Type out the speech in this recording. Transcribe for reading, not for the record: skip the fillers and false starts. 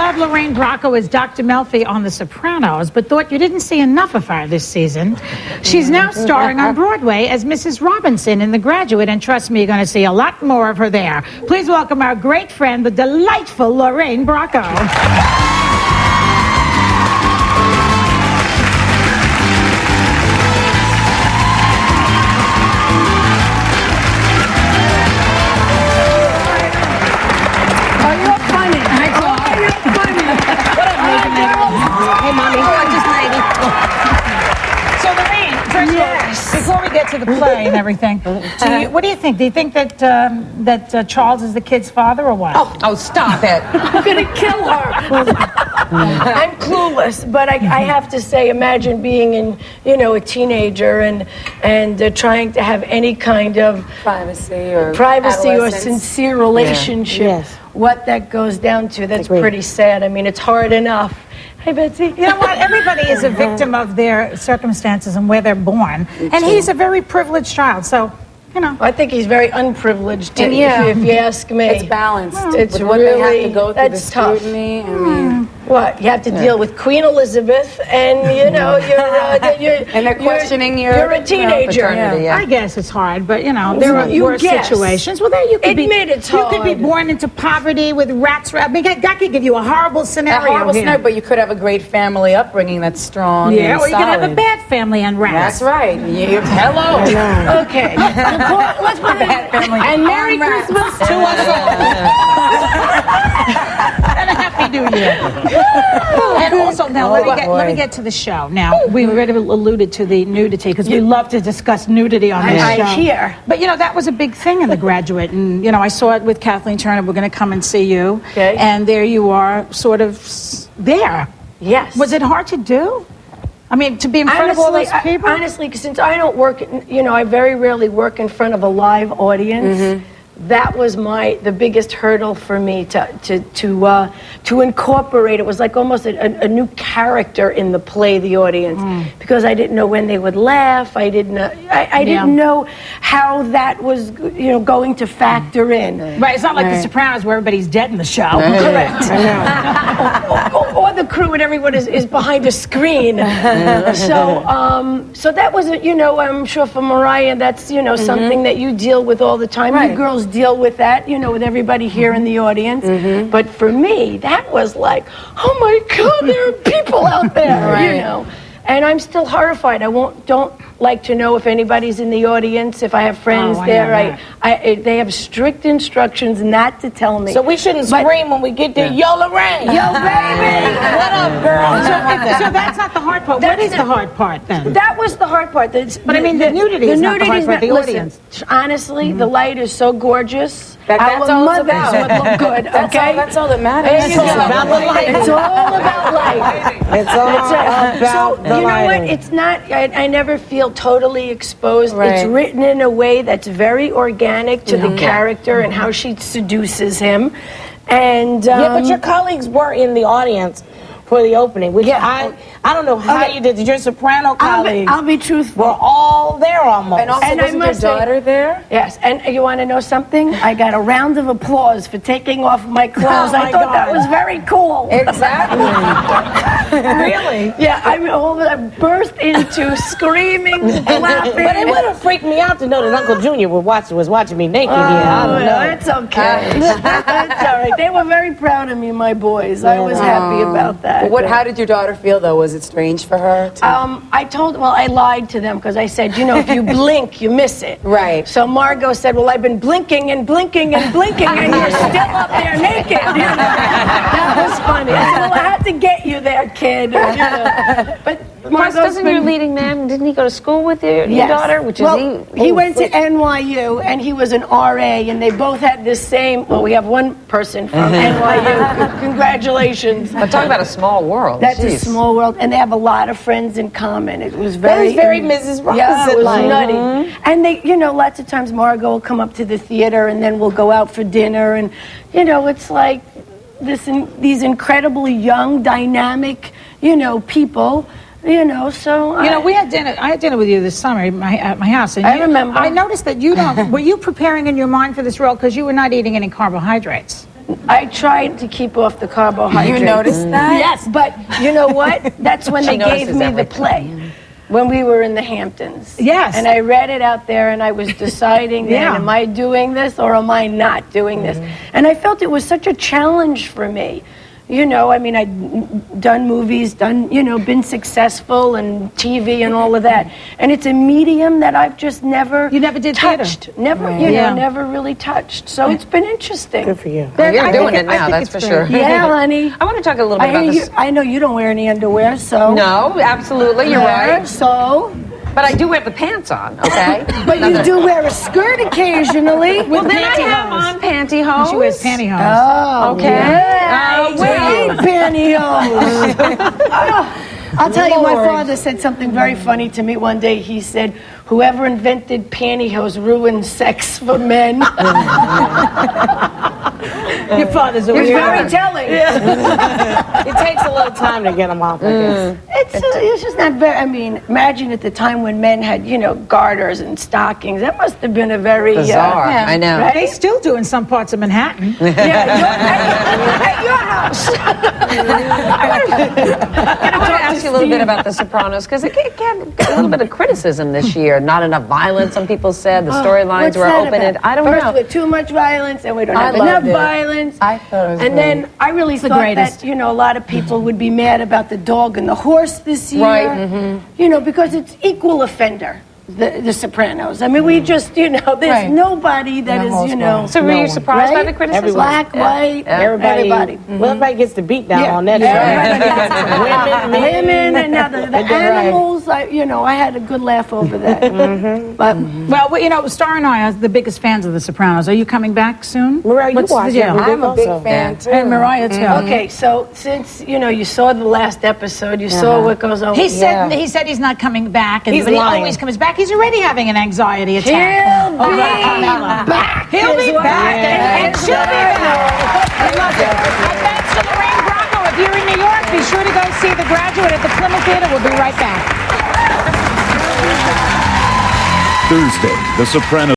love Lorraine Bracco as Dr. Melfi on The Sopranos, but thought you didn't see enough of her this season. She's now starring on Broadway as Mrs. Robinson in The Graduate, and trust me, you're going to see a lot more of her there. Please welcome our great friend, the delightful Lorraine Bracco. Before we get to the play and everything, what do you think? Do you think that that Charles is the kid's father or what? Oh, stop it. I'm going to kill her. I'm clueless, but I have to say, imagine being a teenager and trying to have any kind of privacy or sincere relationship. Yeah. Yes. What that goes down to, that's pretty sad. I mean, it's hard enough. Hey, Betsy. You know what? Everybody is a victim of their circumstances and where they're born. And he's a very privileged child, so, you know. I think he's very unprivileged, if you ask me. It's balanced. Well, it's with what really, they have to go through, the tough. scrutiny. I mean, what? You have to deal with Queen Elizabeth, and, you're and they're questioning you're a teenager. I guess it's hard, but, there are worse situations. Well, there you could it's hard. You could be born into poverty with rats. I mean, that could give you a horrible scenario here. But you could have a great family upbringing that's strong. Yeah, and or you could have a bad family and rats. That's right. Hello. Okay. Let's put bad family. And Merry Christmas to us all. And a Happy New Year. And also, now let me get to the show. Now, we already alluded to the nudity because we love to discuss nudity on this show. I hear. But that was a big thing in The Graduate, and I saw it with Kathleen Turner. We're going to come and see you, and there you are, sort of there. Yes. Was it hard to do? I mean, to be in front of all those people? Honestly, since I don't work, I very rarely work in front of a live audience. That was the biggest hurdle for me to incorporate. It was like almost a new character in the play, the audience, because I didn't know when they would laugh. I didn't know how that was going to factor in. Right, it's not like The Sopranos where everybody's dead in the show. Correct. or the crew and everyone is behind a screen. So that was I'm sure for Mariah that's something that you deal with all the time. You girls deal with that, with everybody here in the audience. But for me, that was like, oh my God, there are people out there, And I'm still horrified. Don't like to know if anybody's in the audience, if I have friends there. They have strict instructions not to tell me. So we shouldn't scream when we get there, yo, Lorraine! Yo, baby! What up, girl? So that's not the hard part. What is the hard part, then? That was the hard part. But I mean, the nudity is not the hard part, the audience. Honestly, the light is so gorgeous. That's all it's about. Would look good, okay? That's all that matters. It's all about the light. It's all about light. It's all about the you know lighting. what? It's not, I never feel totally exposed. Right. It's written in a way that's very organic to the character and how she seduces him. And but your colleagues were in the audience for the opening, which I don't know how you did. Did your soprano colleagues? I'll be truthful. Were all there almost. And also, wasn't your daughter there? Yes, and you want to know something? I got a round of applause for taking off my clothes. I thought that was very cool. Exactly. Really? Yeah, I burst into screaming, laughing. But it would have freaked me out to know that Uncle Junior was watching me naked. I don't know. It's okay. It's all right. They were very proud of me, my boys. I was happy about that. Well, how did your daughter feel, though? Was it strange for her? I lied to them because I said, if you blink, you miss it. Right. So Margot said, well, I've been blinking and blinking and blinking, and you're still up there naked. That was funny. I said, well, I had to get you there, kid. But Plus, doesn't your leading man, didn't he go to school with your daughter? He went to NYU, and he was an RA, and they both had the same, we have one person from NYU. Congratulations. But talk about a small world. That's a small world, and they have a lot of friends in common. It was very Mrs. Robinson. Yeah, it was nutty. And they, lots of times Margot will come up to the theater, and then we'll go out for dinner, and, it's like these incredibly young, dynamic, people. So we had dinner. I had dinner with you this summer at my house, and I remember. I noticed that you don't. Were you preparing in your mind for this role because you were not eating any carbohydrates? I tried to keep off the carbohydrates. You noticed that? Yes, but you know what? That's when they gave notices me the everything. play. When we were in the Hamptons. Yes. And I read it out there and I was deciding then, Yeah. am I doing this or am I not doing this? And I felt it was such a challenge for me. You know, I mean, I'd done movies, been successful and TV and all of that. And it's a medium that I've just never You never did theater. touched. Never, Yeah. never really touched. So it's been interesting. Good for you. You're doing it now, that's for sure. Yeah, honey. I want to talk a little bit I, about hear this. you, I know you don't wear any underwear, so. No, absolutely, you're Yeah, right. So. But I do have the pants on, okay? But you do wear a skirt occasionally. Well, then I have on pantyhose. She wears pantyhose. Oh, Okay. Yeah, Well. pantyhose. I'll tell you, my father said something very funny to me one day. He said, whoever invented pantyhose ruined sex for men. Your father's a It's weirdo. very telling. It takes a little time to get them off, I guess. It's just not very, I mean, imagine at the time when men had, garters and stockings. That must have been a very... Bizarre, I know. Right? They still do in some parts of Manhattan. At your house. I want to ask you a little bit about The Sopranos, because it got a little bit of criticism this year. Not enough violence, some people said. The storylines What's were that open-ended. about? I don't First, know. with too much violence, and we don't have loved enough it. violence. I thought it was And then I really thought greatest. that, a lot of people would be mad about the dog and the horse this year. Right. Because it's equal offender, the Sopranos. I mean, we just, there's Right. nobody that is, So were you surprised by the criticism? Black, white, everybody. Well, everybody gets the beat down on that. Women, and now the animals. I had a good laugh over that. But Well, Star and I are the biggest fans of The Sopranos. Are you coming back soon? Mariah, you What's watch the it. deal? I'm a big fan, too. And Mariah, too. okay, so since you saw the last episode, you saw what goes on. He said he's not coming back, He's but he lying. always comes back. He's already having an anxiety attack. He'll be Carmela. back. He'll be is what back, I and she'll be back. I love it. And thanks to Lorraine Bracco. If you're in New York, be sure to go see The Graduate at the Plymouth Theater. We'll be right back. Thursday, The Sopranos.